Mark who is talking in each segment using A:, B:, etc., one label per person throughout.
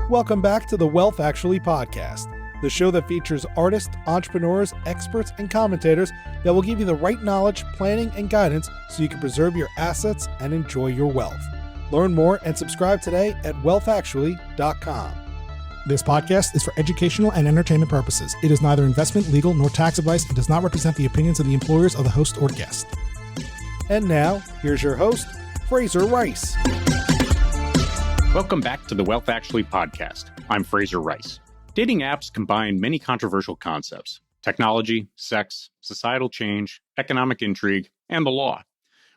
A: Welcome back to the Wealth Actually podcast, the show that features artists, entrepreneurs, experts, and commentators that will give you the right knowledge, planning, and guidance so you can preserve your assets and enjoy your wealth. Learn more and subscribe today at wealthactually.com. This podcast is for educational and entertainment purposes. It is neither investment, legal, nor tax advice and does not represent the opinions of the employers of the host or guest. And now, here's your host, Fraser Rice.
B: Welcome back to the Wealth Actually podcast. I'm Fraser Rice. Dating apps combine many controversial concepts: technology, sex, societal change, economic intrigue, and the law.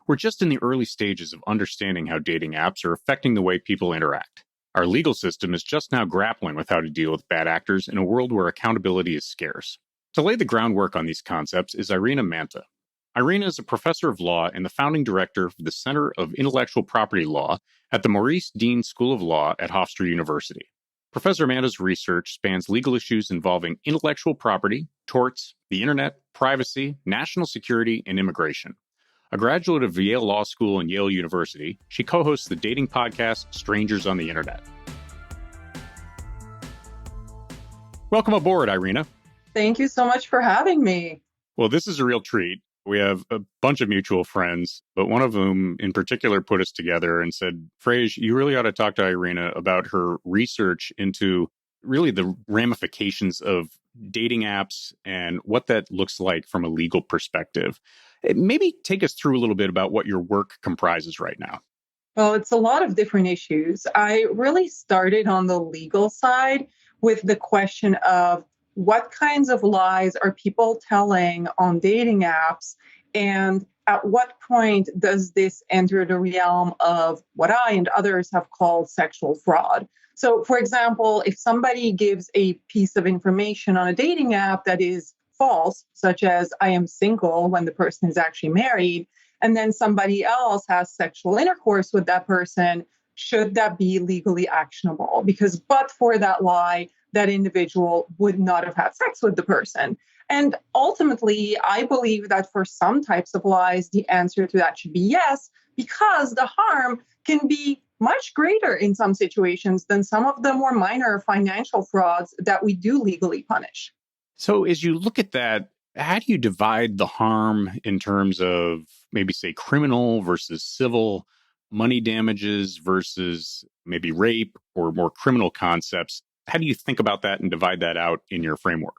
B: We're just in the early stages of understanding how dating apps are affecting the way people interact. Our legal system is just now grappling with how to deal with bad actors in a world where accountability is scarce. To lay the groundwork on these concepts is Irina Manta. Irina is a professor of law and the founding director of the Center of Intellectual Property Law at the Maurice Deane School of Law at Hofstra University. Professor Manta's research spans legal issues involving intellectual property, torts, the internet, privacy, national security, and immigration. A graduate of Yale Law School and Yale University, she co-hosts the dating podcast Strangers on the Internet. Welcome aboard, Irina.
C: Thank you so much for having me.
B: Well, this is a real treat. We have a bunch of mutual friends, but one of them in particular put us together and said, Frage, you really ought to talk to Irina about her research into really the ramifications of dating apps and what that looks like from a legal perspective. Maybe take us through a little bit about what your work comprises right now.
C: Well, it's a lot of different issues. I really started on the legal side with the question of what kinds of lies are people telling on dating apps, and at what point does this enter the realm of what I and others have called sexual fraud? So, for example, if somebody gives a piece of information on a dating app that is false, such as I am single when the person is actually married, and then somebody else has sexual intercourse with that person, should that be legally actionable? Because but for that lie, that individual would not have had sex with the person. And ultimately, I believe that for some types of lies, the answer to that should be yes, because the harm can be much greater in some situations than some of the more minor financial frauds that we do legally punish.
B: So as you look at that, how do you divide the harm in terms of maybe say criminal versus civil, money damages versus maybe rape or more criminal concepts? How do you think about that and divide that out in your framework?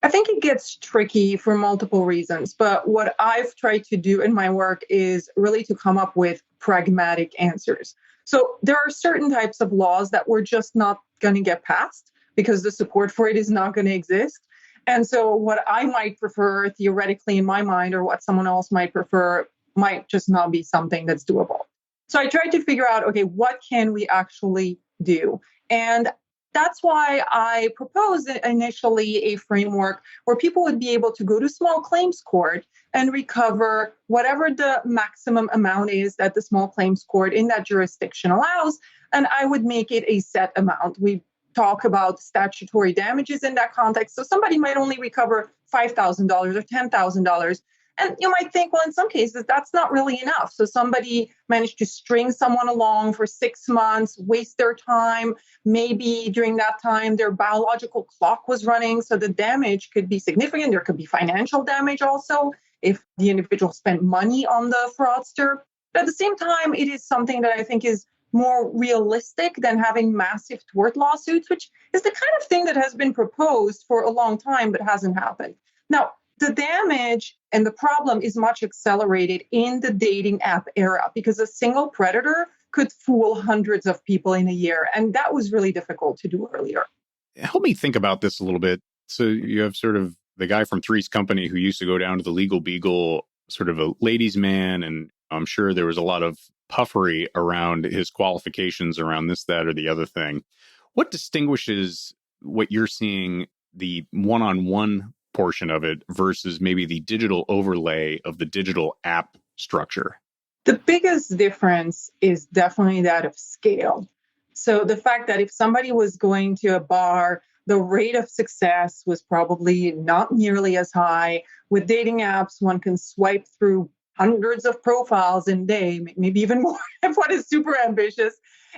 C: I think it gets tricky for multiple reasons, but what I've tried to do in my work is really to come up with pragmatic answers. So there are certain types of laws that we're just not going to get passed because the support for it is not going to exist. And so what I might prefer theoretically in my mind or what someone else might prefer might just not be something that's doable. So I tried to figure out, okay, what can we actually do? And that's why I proposed initially a framework where people would be able to go to small claims court and recover whatever the maximum amount is that the small claims court in that jurisdiction allows. And I would make it a set amount. We talk about statutory damages in that context. So somebody might only recover $5,000 or $10,000. And you might think, well, in some cases, that's not really enough. So somebody managed to string someone along for 6 months, waste their time. Maybe during that time, their biological clock was running. So the damage could be significant. There could be financial damage also if the individual spent money on the fraudster. But at the same time, it is something that I think is more realistic than having massive tort lawsuits, which is the kind of thing that has been proposed for a long time but hasn't happened. Now, the damage and the problem is much accelerated in the dating app era because a single predator could fool hundreds of people in a year. And that was really difficult to do earlier.
B: Help me think about this a little bit. So you have sort of the guy from Three's Company who used to go down to the Legal Beagle, sort of a ladies' man. And I'm sure there was a lot of puffery around his qualifications around this, that, or the other thing. What distinguishes what you're seeing, the one-on-one portion of it versus maybe the digital overlay of the digital app structure?
C: The biggest difference is definitely that of scale. So the fact that if somebody was going to a bar, the rate of success was probably not nearly as high. With dating apps, one can swipe through hundreds of profiles in a day, maybe even more if one is super ambitious.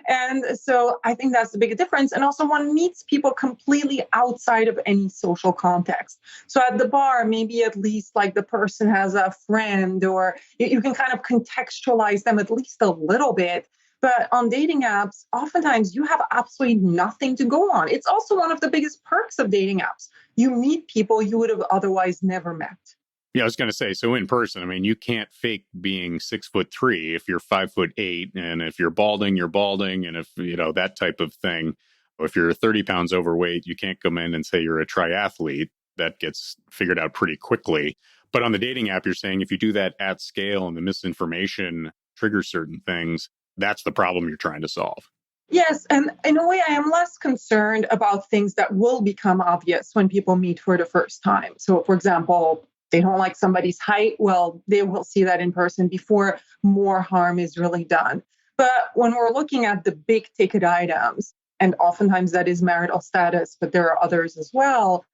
C: And so I think that's the big difference. And also one meets people completely outside of any social context. So at the bar, maybe at least like the person has a friend, or you can kind of contextualize them at least a little bit. But on dating apps, oftentimes you have absolutely nothing to go on. It's also one of the biggest perks of dating apps. You meet people you would have otherwise never met.
B: Yeah, I was going to say, so in person, I mean, you can't fake being 6'3" if you're 5'8", and if you're balding, you're balding, and if, that type of thing. If you're 30 pounds overweight, you can't come in and say you're a triathlete. That gets figured out pretty quickly. But on the dating app, you're saying if you do that at scale and the misinformation triggers certain things, that's the problem you're trying to solve.
C: Yes. And in a way, I am less concerned about things that will become obvious when people meet for the first time. So, for example, they don't like somebody's height. Well, they will see that in person before more harm is really done. But when we're looking at the big ticket items, and oftentimes that is marital status, but there are others as well,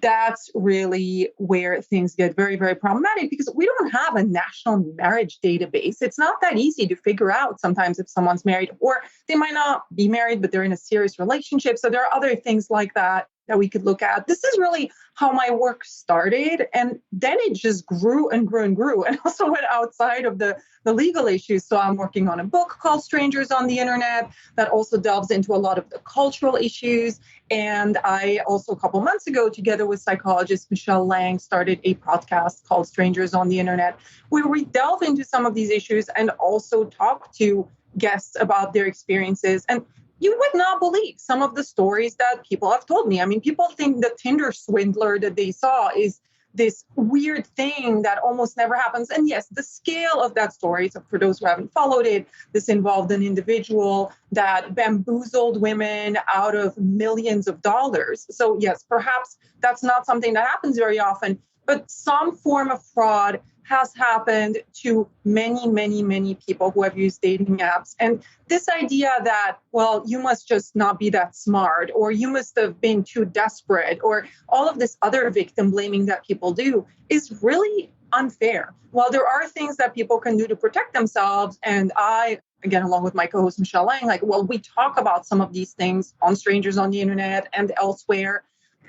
C: that's really where things get very, very problematic because we don't have a national marriage database. It's not that easy to figure out sometimes if someone's married, or they might not be married, but they're in a serious relationship. So there are other things like that we could look at. This is really how my work started. And then it just grew and grew and grew, and also went outside of the legal issues. So I'm working on a book called Strangers on the Internet that also delves into a lot of the cultural issues. And I also, a couple months ago, together with psychologist Michelle Lang, started a podcast called Strangers on the Internet, where we delve into some of these issues and also talk to guests about their experiences. And you would not believe some of the stories that people have told me. I mean, people think the Tinder swindler that they saw is this weird thing that almost never happens. And yes, the scale of that story, so for those who haven't followed it, this involved an individual that bamboozled women out of millions of dollars. So yes, perhaps that's not something that happens very often, but some form of fraud has happened to many, many, many people who have used dating apps. And this idea that, well, you must just not be that smart, or you must have been too desperate, or all of this other victim blaming that people do is really unfair. While there are things that people can do to protect themselves, and I, again, along with my co-host Michelle Lang, we talk about some of these things on Strangers on the Internet and elsewhere.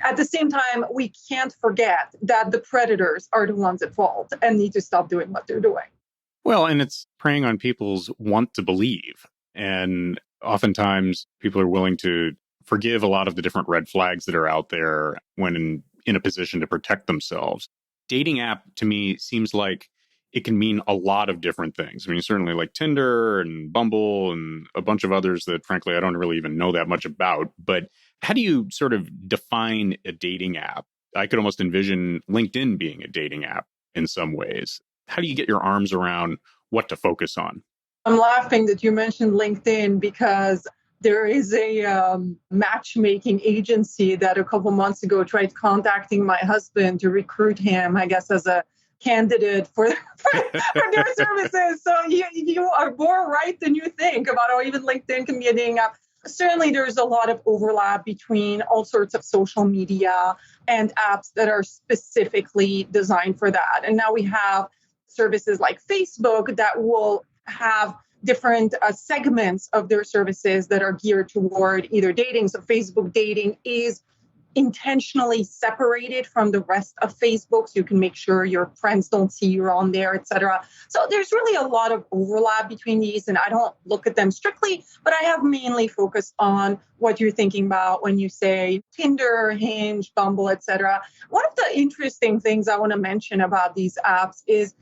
C: At the same time, we can't forget that the predators are the ones at fault and need to stop doing what they're doing.
B: Well, and it's preying on people's want to believe. And oftentimes people are willing to forgive a lot of the different red flags that are out there when in a position to protect themselves. Dating app, to me, seems like it can mean a lot of different things. I mean, certainly like Tinder and Bumble and a bunch of others that, frankly, I don't really even know that much about. But how do you sort of define a dating app? I could almost envision LinkedIn being a dating app in some ways. How do you get your arms around what to focus on?
C: I'm laughing that you mentioned LinkedIn because there is a matchmaking agency that a couple months ago tried contacting my husband to recruit him, I guess, as a candidate for their services. So you are more right than you think about how even LinkedIn can be a dating app. Certainly, there's a lot of overlap between all sorts of social media and apps that are specifically designed for that. And now we have services like Facebook that will have different segments of their services that are geared toward either dating. So Facebook dating is intentionally separated from the rest of Facebook, so you can make sure your friends don't see you're on there, etc. So there's really a lot of overlap between these, and I don't look at them strictly, but I have mainly focused on what you're thinking about when you say Tinder, Hinge, Bumble, etc. One of the interesting things I want to mention about these apps is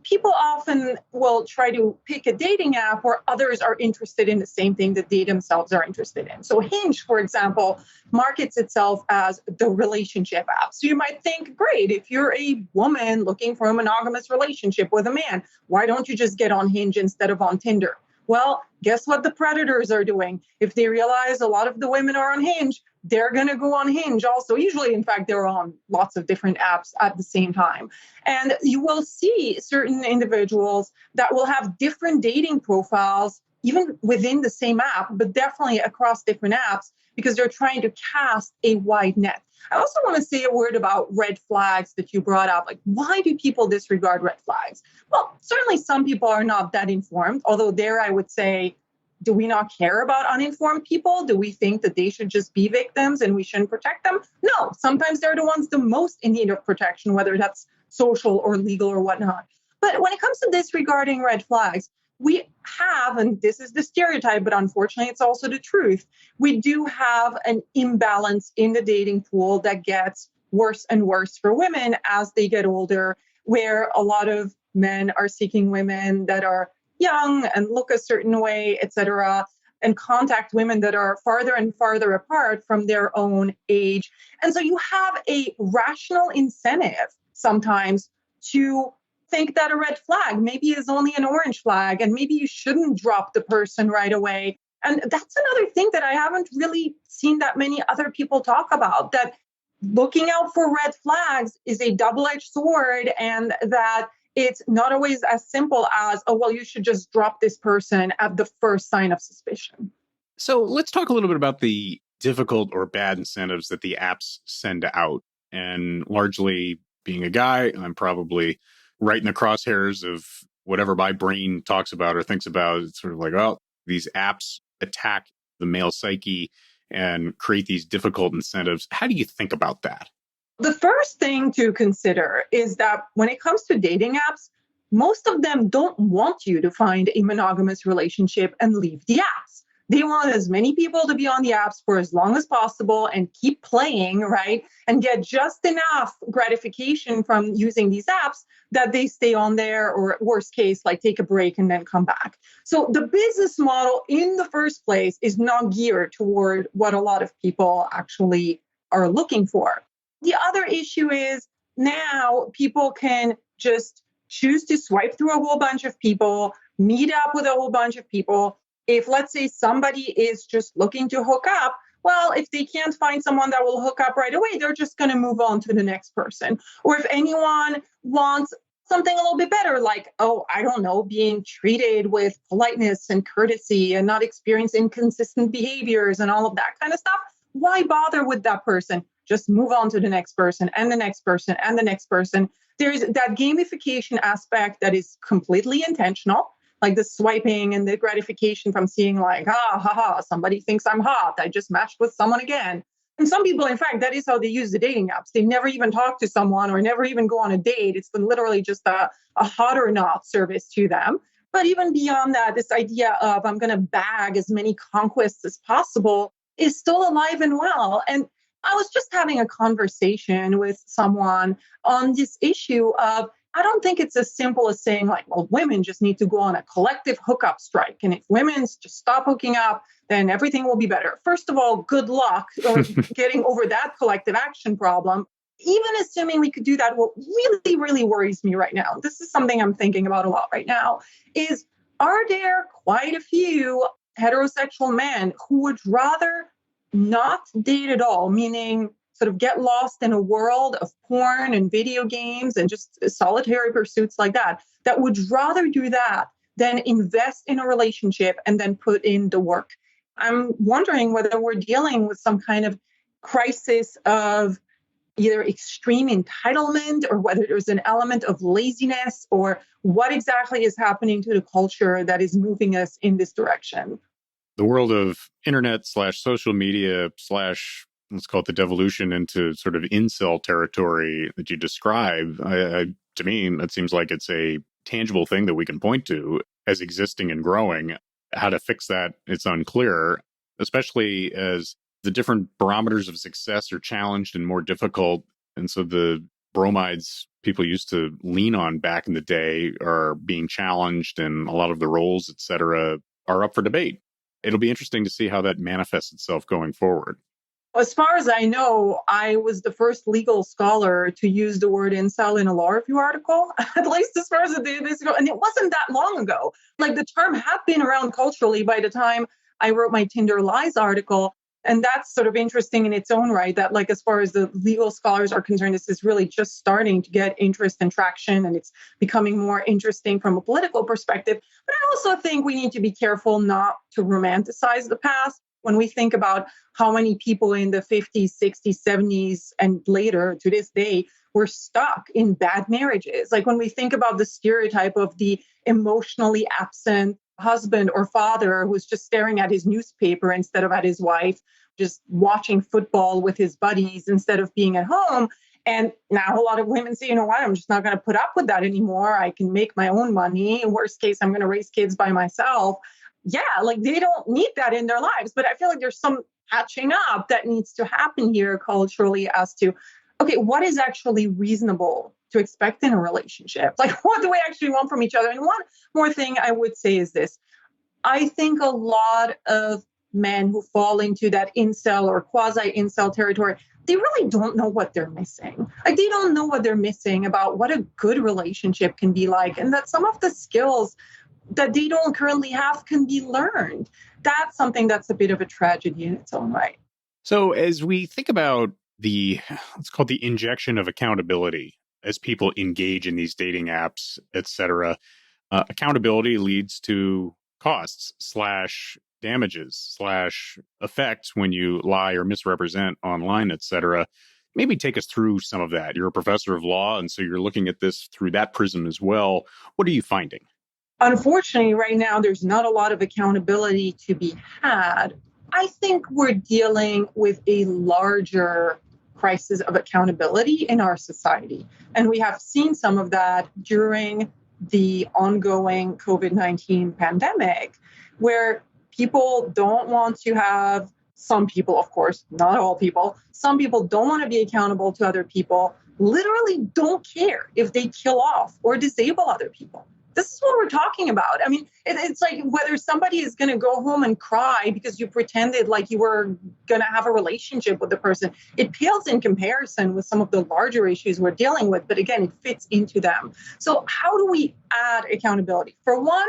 C: people often will try to pick a dating app where others are interested in the same thing that they themselves are interested in. So Hinge, for example, markets itself as the relationship app. So you might think, great, if you're a woman looking for a monogamous relationship with a man, why don't you just get on Hinge instead of on Tinder? Well, guess what the predators are doing? If they realize a lot of the women are on Hinge, they're going to go on Hinge also. Usually, in fact, they're on lots of different apps at the same time. And you will see certain individuals that will have different dating profiles even within the same app, but definitely across different apps, because they're trying to cast a wide net. I also want to say a word about red flags that you brought up. Like, why do people disregard red flags? Well, certainly some people are not that informed, although there I would say, do we not care about uninformed people? Do we think that they should just be victims and we shouldn't protect them? No, sometimes they're the ones the most in need of protection, whether that's social or legal or whatnot. But when it comes to disregarding red flags, we have, and this is the stereotype, but unfortunately it's also the truth, we do have an imbalance in the dating pool that gets worse and worse for women as they get older, where a lot of men are seeking women that are young and look a certain way, etc., and contact women that are farther and farther apart from their own age. And so you have a rational incentive sometimes to think that a red flag maybe is only an orange flag, and maybe you shouldn't drop the person right away. And that's another thing that I haven't really seen that many other people talk about, that looking out for red flags is a double-edged sword, and that it's not always as simple as, oh, well, you should just drop this person at the first sign of suspicion.
B: So let's talk a little bit about the difficult or bad incentives that the apps send out. And largely, being a guy, I'm probably right in the crosshairs of whatever my brain talks about or thinks about. It's sort of like, oh, these apps attack the male psyche and create these difficult incentives. How do you think about that?
C: The first thing to consider is that when it comes to dating apps, most of them don't want you to find a monogamous relationship and leave the apps. They want as many people to be on the apps for as long as possible and keep playing, right? And get just enough gratification from using these apps that they stay on there, or worst case, like take a break and then come back. So the business model in the first place is not geared toward what a lot of people actually are looking for. The other issue is now people can just choose to swipe through a whole bunch of people, meet up with a whole bunch of people. If, let's say, somebody is just looking to hook up, well, if they can't find someone that will hook up right away, they're just going to move on to the next person. Or if anyone wants something a little bit better, like, oh, I don't know, being treated with politeness and courtesy and not experience inconsistent behaviors and all of that kind of stuff, why bother with that person? Just move on to the next person and the next person and the next person. There's that gamification aspect that is completely intentional, like the swiping and the gratification from seeing like, somebody thinks I'm hot. I just matched with someone again. And some people, in fact, that is how they use the dating apps. They never even talk to someone or never even go on a date. It's literally just a hot or not service to them. But even beyond that, this idea of I'm going to bag as many conquests as possible is still alive and well. And I was just having a conversation with someone on this issue of, I don't think it's as simple as saying like, well, women just need to go on a collective hookup strike. And if women just stop hooking up, then everything will be better. First of all, good luck getting over that collective action problem. Even assuming we could do that, what really, really worries me right now, this is something I'm thinking about a lot right now, is are there quite a few heterosexual men who would rather not date at all, meaning sort of get lost in a world of porn and video games and just solitary pursuits like that, that would rather do that than invest in a relationship and then put in the work? I'm wondering whether we're dealing with some kind of crisis of either extreme entitlement or whether there's an element of laziness, or what exactly is happening to the culture that is moving us in this direction.
B: The world of internet / social media / let's call it the devolution into sort of incel territory that you describe, to me, that seems like it's a tangible thing that we can point to as existing and growing. How to fix that, it's unclear, especially as the different barometers of success are challenged and more difficult. And so the bromides people used to lean on back in the day are being challenged, and a lot of the roles, et cetera, are up for debate. It'll be interesting to see how that manifests itself going forward.
C: As far as I know, I was the first legal scholar to use the word incel in a law review article, at least as far as it did this ago. And it wasn't that long ago. Like, the term had been around culturally by the time I wrote my Tinder Lies article. And that's sort of interesting in its own right, that like as far as the legal scholars are concerned, this is really just starting to get interest and traction, and it's becoming more interesting from a political perspective. But I also think we need to be careful not to romanticize the past. When we think about how many people in the 50s, 60s, 70s, and later to this day were stuck in bad marriages. Like when we think about the stereotype of the emotionally absent husband or father who's just staring at his newspaper instead of at his wife, just watching football with his buddies instead of being at home. And now a lot of women say, you know what, I'm just not going to put up with that anymore. I can make my own money. Worst case, I'm going to raise kids by myself. Yeah, like they don't need that in their lives. But I feel like there's some catching up that needs to happen here culturally as to, okay, what is actually reasonable to expect in a relationship? Like, what do we actually want from each other? And one more thing I would say is this. I think a lot of men who fall into that incel or quasi-incel territory, they really don't know what they're missing. Like, they don't know what they're missing about what a good relationship can be like, and that some of the skills that they don't currently have can be learned. That's something that's a bit of a tragedy in its own right.
B: So as we think about let's call it the injection of accountability as people engage in these dating apps, et cetera, accountability leads to costs / damages / effects when you lie or misrepresent online, et cetera. Maybe take us through some of that. You're a professor of law, and so you're looking at this through that prism as well. What are you finding?
C: Unfortunately, right now, there's not a lot of accountability to be had. I think we're dealing with a larger crisis of accountability in our society. And we have seen some of that during the ongoing COVID-19 pandemic, where people don't want to have, some people, of course, not all people, some people don't want to be accountable to other people, literally don't care if they kill off or disable other people. This is what we're talking about. I mean, it's like whether somebody is going to go home and cry because you pretended like you were going to have a relationship with the person. It pales in comparison with some of the larger issues we're dealing with. But again, it fits into them. So how do we add accountability? For one,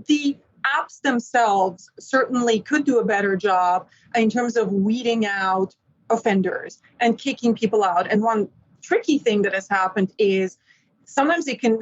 C: the apps themselves certainly could do a better job in terms of weeding out offenders and kicking people out. And one tricky thing that has happened is sometimes it can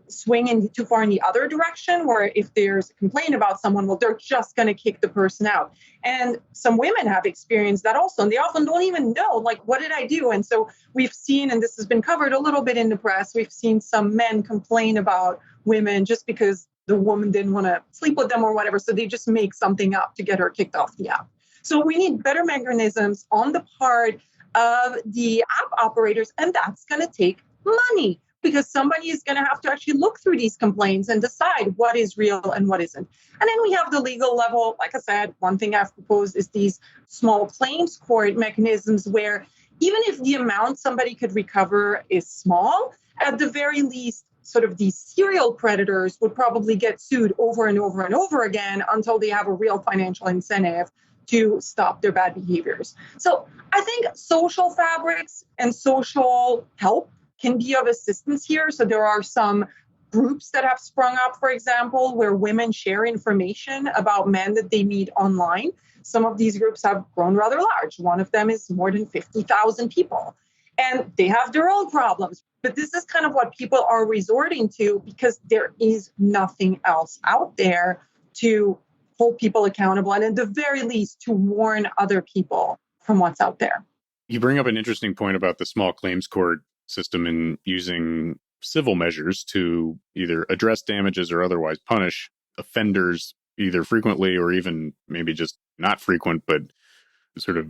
C: swing in too far in the other direction, where if there's a complaint about someone, well, they're just going to kick the person out. And some women have experienced that also, and they often don't even know, like, what did I do? And so we've seen, and this has been covered a little bit in the press, we've seen some men complain about women just because the woman didn't want to sleep with them or whatever. So they just make something up to get her kicked off the app. So we need better mechanisms on the part of the app operators, and that's going to take money, because somebody is going to have to actually look through these complaints and decide what is real and what isn't. And then we have the legal level. Like I said, one thing I've proposed is these small claims court mechanisms where even if the amount somebody could recover is small, at the very least, sort of these serial predators would probably get sued over and over and over again until they have a real financial incentive to stop their bad behaviors. So I think social fabrics and social help can be of assistance here. So there are some groups that have sprung up, for example, where women share information about men that they meet online. Some of these groups have grown rather large. One of them is more than 50,000 people. And they have their own problems. But this is kind of what people are resorting to because there is nothing else out there to hold people accountable and at the very least to warn other people from what's out there.
B: You bring up an interesting point about the small claims court system and using civil measures to either address damages or otherwise punish offenders either frequently or even maybe just not frequent, but sort of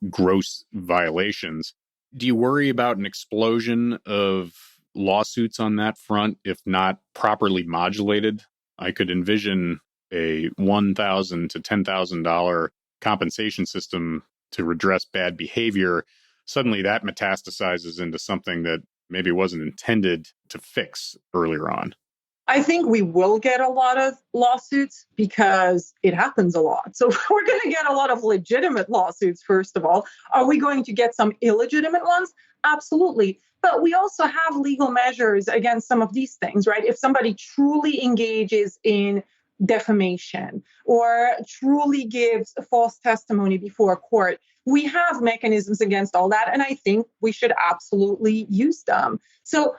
B: gross violations. Do you worry about an explosion of lawsuits on that front if not properly modulated? I could envision a $1,000 to $10,000 compensation system to redress bad behavior. Suddenly that metastasizes into something that maybe wasn't intended to fix earlier on.
C: I think we will get a lot of lawsuits because it happens a lot. So we're going to get a lot of legitimate lawsuits, first of all. Are we going to get some illegitimate ones? Absolutely. But we also have legal measures against some of these things, right? If somebody truly engages in defamation or truly gives a false testimony before a court. We have mechanisms against all that, and I think we should absolutely use them. So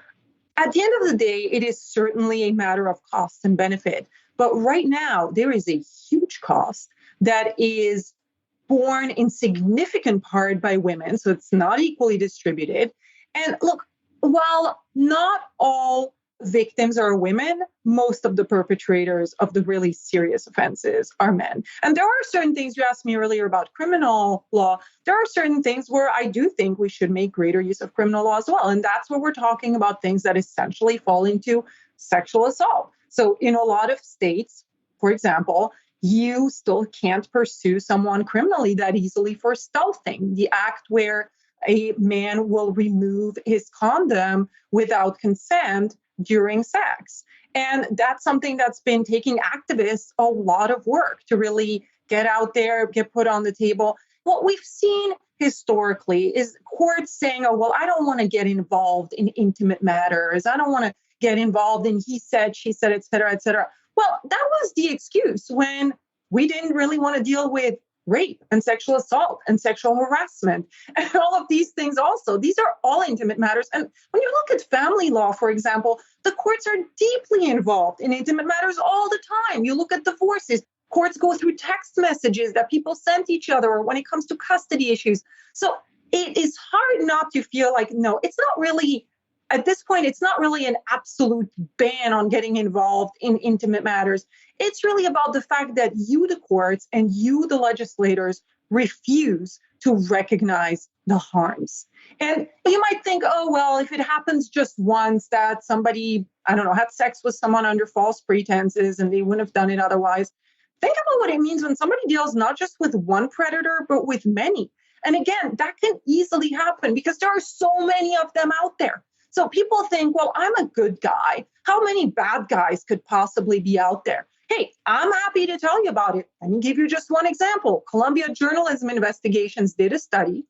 C: at the end of the day, it is certainly a matter of cost and benefit. But right now, there is a huge cost that is borne in significant part by women, so it's not equally distributed. And look, while not all victims are women, most of the perpetrators of the really serious offenses are men. And there are certain things, you asked me earlier about criminal law, there are certain things where I do think we should make greater use of criminal law as well. And that's where we're talking about things that essentially fall into sexual assault. So in a lot of states, for example, you still can't pursue someone criminally that easily for stealthing, the act where a man will remove his condom without consent during sex. And that's something that's been taking activists a lot of work to really get out there, get put on the table. What we've seen historically is courts saying, oh, well, I don't want to get involved in intimate matters. I don't want to get involved in he said, she said, et cetera, et cetera. Well, that was the excuse when we didn't really want to deal with rape and sexual assault and sexual harassment and all of these things also. These are all intimate matters. And when you look at family law, for example, the courts are deeply involved in intimate matters all the time. You look at divorces, courts go through text messages that people send each other, or when it comes to custody issues. So it is hard not to feel like, no, it's not really, at this point, it's not really an absolute ban on getting involved in intimate matters. It's really about the fact that you, the courts, and you, the legislators, refuse to recognize the harms. And you might think, oh, well, if it happens just once that somebody, I don't know, had sex with someone under false pretenses and they wouldn't have done it otherwise. Think about what it means when somebody deals not just with one predator, but with many. And again, that can easily happen because there are so many of them out there. So people think, well, I'm a good guy. How many bad guys could possibly be out there? Hey, I'm happy to tell you about it. Let me give you just one example. Columbia Journalism Investigations did a study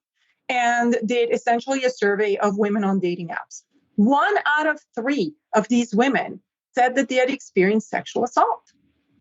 C: and did essentially a survey of women on dating apps. 1 out of 3 of these women said that they had experienced sexual assault.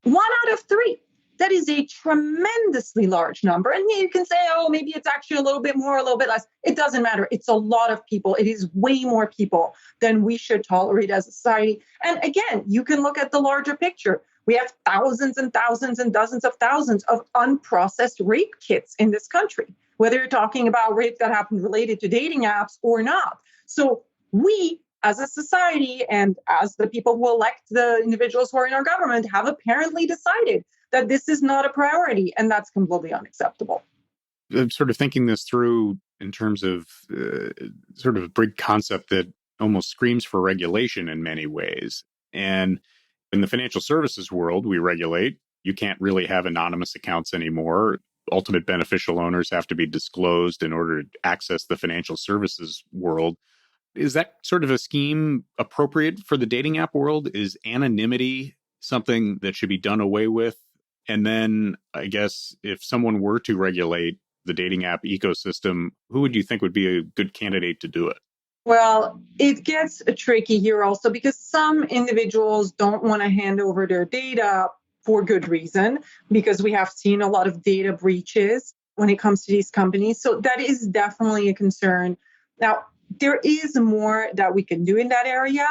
C: 1 out of 3. That is a tremendously large number. And you can say, oh, maybe it's actually a little bit more, a little bit less. It doesn't matter. It's a lot of people. It is way more people than we should tolerate as a society. And again, you can look at the larger picture. We have thousands and thousands and dozens of thousands of unprocessed rape kits in this country, whether you're talking about rape that happened related to dating apps or not. So we, as a society and as the people who elect the individuals who are in our government, have apparently decided that this is not a priority, and that's completely unacceptable.
B: I'm sort of thinking this through in terms of sort of a big concept that almost screams for regulation in many ways. And in the financial services world, we regulate. You can't really have anonymous accounts anymore. Ultimate beneficial owners have to be disclosed in order to access the financial services world. Is that sort of a scheme appropriate for the dating app world? Is anonymity something that should be done away with? And then I guess if someone were to regulate the dating app ecosystem, who would you think would be a good candidate to do it?
C: Well, it gets tricky here also because some individuals don't want to hand over their data for good reason, because we have seen a lot of data breaches when it comes to these companies. So that is definitely a concern. Now, there is more that we can do in that area.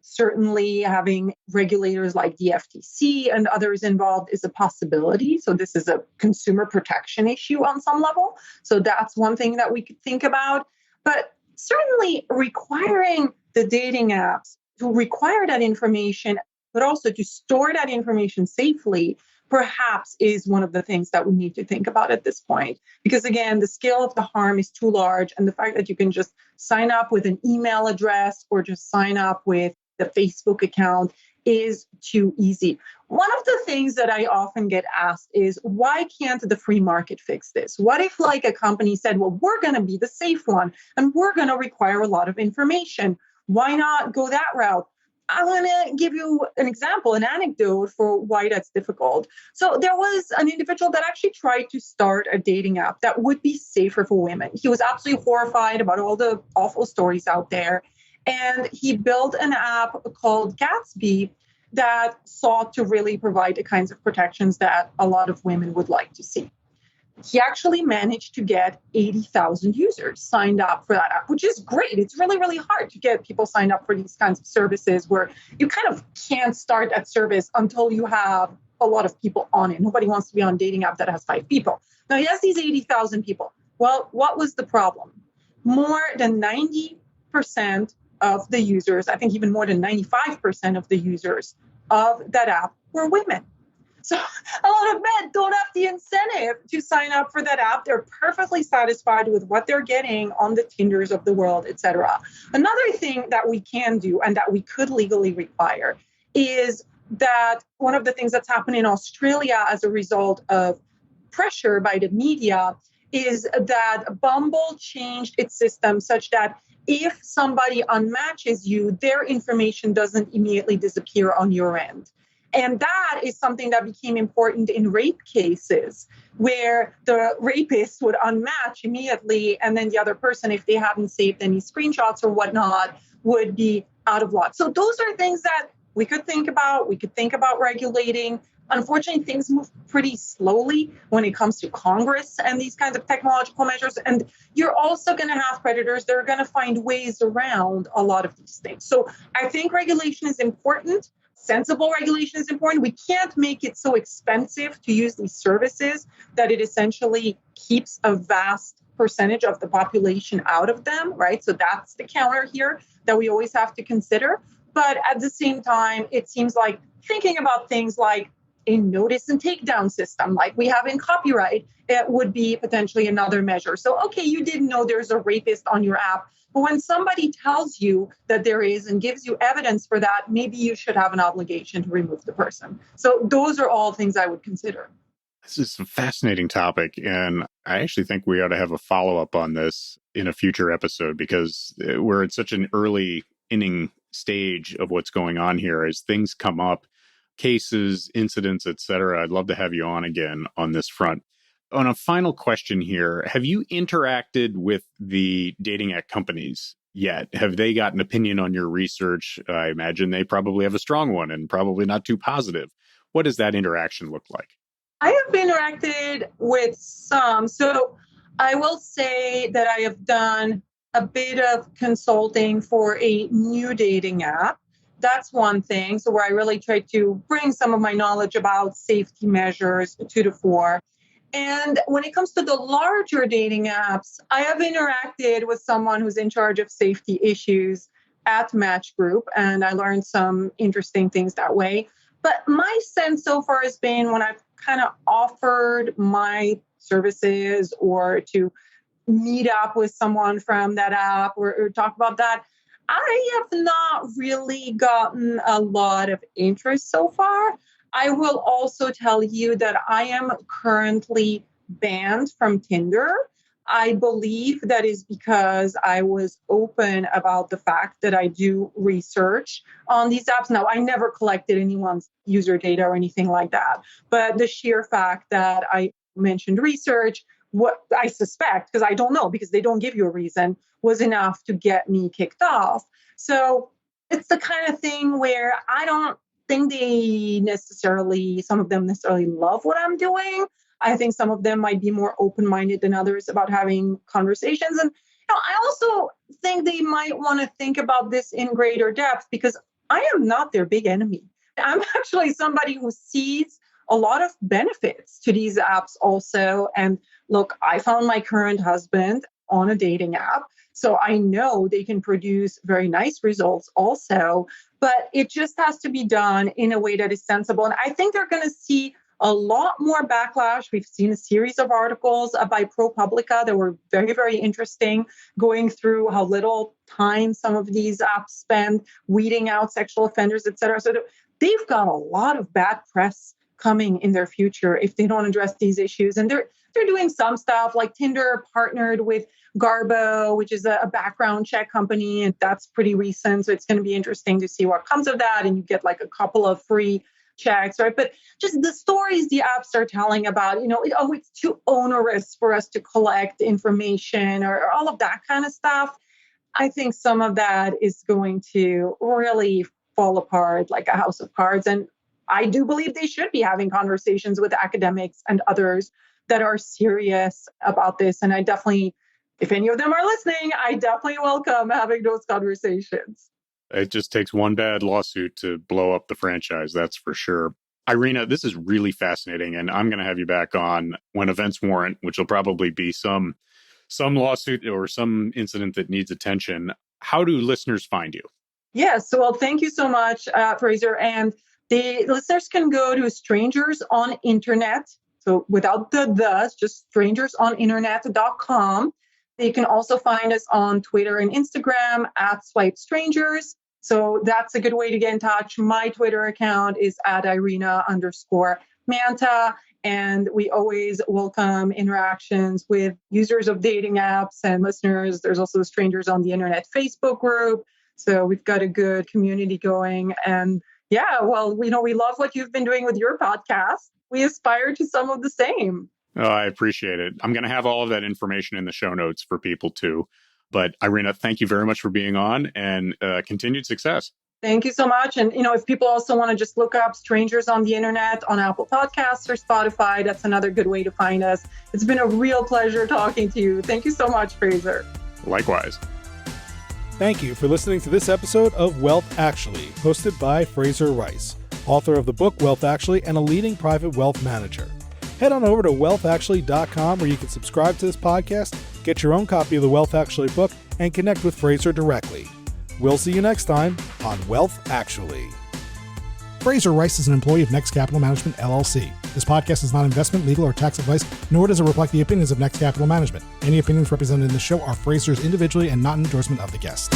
C: Certainly having regulators like the FTC and others involved is a possibility. So this is a consumer protection issue on some level. So that's one thing that we could think about. But certainly requiring the dating apps to require that information, but also to store that information safely, perhaps is one of the things that we need to think about at this point. Because again, the scale of the harm is too large. And the fact that you can just sign up with an email address or just sign up with the Facebook account is too easy. One of the things that I often get asked is, why can't the free market fix this? What if like a company said, well, we're going to be the safe one and we're going to require a lot of information. Why not go that route? I'm going to give you an example, an anecdote for why that's difficult. So there was an individual that actually tried to start a dating app that would be safer for women. He was absolutely horrified about all the awful stories out there. And he built an app called Gatsby that sought to really provide the kinds of protections that a lot of women would like to see. He actually managed to get 80,000 users signed up for that app, which is great. It's really, really hard to get people signed up for these kinds of services where you kind of can't start that service until you have a lot of people on it. Nobody wants to be on a dating app that has 5 people. Now, he has these 80,000 people. Well, what was the problem? More than 90% of the users, I think even more than 95% of the users of that app were women. So a lot of men don't have the incentive to sign up for that app. They're perfectly satisfied with what they're getting on the Tinders of the world, et cetera. Another thing that we can do and that we could legally require is that one of the things that's happened in Australia as a result of pressure by the media is that Bumble changed its system such that if somebody unmatches you, their information doesn't immediately disappear on your end. And that is something that became important in rape cases where the rapist would unmatch immediately. And then the other person, if they hadn't saved any screenshots or whatnot, would be out of luck. So those are things that we could think about. We could think about regulating. Unfortunately, things move pretty slowly when it comes to Congress and these kinds of technological measures. And you're also going to have predators that are going to find ways around a lot of these things. So I think regulation is important. Sensible regulation is important. We can't make it so expensive to use these services that it essentially keeps a vast percentage of the population out of them, right? So that's the counter here that we always have to consider. But at the same time, it seems like thinking about things like a notice and takedown system like we have in copyright, it would be potentially another measure. So, okay, you didn't know there's a rapist on your app, but when somebody tells you that there is and gives you evidence for that, maybe you should have an obligation to remove the person. So those are all things I would consider.
B: This is a fascinating topic, and I actually think we ought to have a follow-up on this in a future episode because we're at such an early inning stage of what's going on here. As things come up, cases, incidents, et cetera, I'd love to have you on again on this front. On a final question here, have you interacted with the dating app companies yet? Have they got an opinion on your research? I imagine they probably have a strong one and probably not too positive. What does that interaction look like?
C: I have interacted with some. So I will say that I have done a bit of consulting for a new dating app. That's one thing. So where I really try to bring some of my knowledge about safety measures to the fore. And when it comes to the larger dating apps, I have interacted with someone who's in charge of safety issues at Match Group, and I learned some interesting things that way. But my sense so far has been when I've kind of offered my services or to meet up with someone from that app or talk about that, I have not really gotten a lot of interest so far. I will also tell you that I am currently banned from Tinder. I believe that is because I was open about the fact that I do research on these apps. Now, I never collected anyone's user data or anything like that. But the sheer fact that I mentioned research, what I suspect, because I don't know, because they don't give you a reason, was enough to get me kicked off. So it's the kind of thing where I don't think some of them necessarily love what I'm doing. I think some of them might be more open-minded than others about having conversations. And I also think they might want to think about this in greater depth because I am not their big enemy. I'm actually somebody who sees a lot of benefits to these apps also. And look, I found my current husband on a dating app. So I know they can produce very nice results also, but it just has to be done in a way that is sensible. And I think they're going to see a lot more backlash. We've seen a series of articles by ProPublica that were very, very interesting, going through how little time some of these apps spend weeding out sexual offenders, et cetera. So they've got a lot of bad press coming in their future if they don't address these issues. And they're doing some stuff like Tinder partnered with Garbo, which is a background check company, and that's pretty recent. So it's going to be interesting to see what comes of that. And you get like a couple of free checks, right? But just the stories the apps are telling about, it's too onerous for us to collect information or all of that kind of stuff. I think some of that is going to really fall apart like a house of cards. And I do believe they should be having conversations with academics and others that are serious about this. And I definitely, if any of them are listening, I definitely welcome having those conversations.
B: It just takes one bad lawsuit to blow up the franchise, that's for sure. Irina, this is really fascinating, and I'm going to have you back on when events warrant, which will probably be some lawsuit or some incident that needs attention. How do listeners find you?
C: Yes. Well, thank you so much, Fraser. And the listeners can go to Strangers on Internet. So without the, just strangersoninternet.com. They can also find us on Twitter and Instagram @SwipeStrangers. So that's a good way to get in touch. My Twitter account is @Irina_Manta. And we always welcome interactions with users of dating apps and listeners. There's also the Strangers on the Internet Facebook group. So we've got a good community going. And yeah, well, we love what you've been doing with your podcast. We aspire to some of the same.
B: Oh, I appreciate it. I'm going to have all of that information in the show notes for people too. But Irina, thank you very much for being on, and continued success.
C: Thank you so much. And, if people also want to just look up Strangers on the Internet on Apple Podcasts or Spotify, that's another good way to find us. It's been a real pleasure talking to you. Thank you so much, Fraser.
B: Likewise.
A: Thank you for listening to this episode of Wealth Actually, hosted by Fraser Rice, author of the book Wealth Actually and a leading private wealth manager. Head on over to wealthactually.com where you can subscribe to this podcast, get your own copy of the Wealth Actually book, and connect with Fraser directly. We'll see you next time on Wealth Actually. Fraser Rice is an employee of Next Capital Management, LLC. This podcast is not investment, legal, or tax advice, nor does it reflect the opinions of Next Capital Management. Any opinions represented in the show are Fraser's individually and not an endorsement of the guest.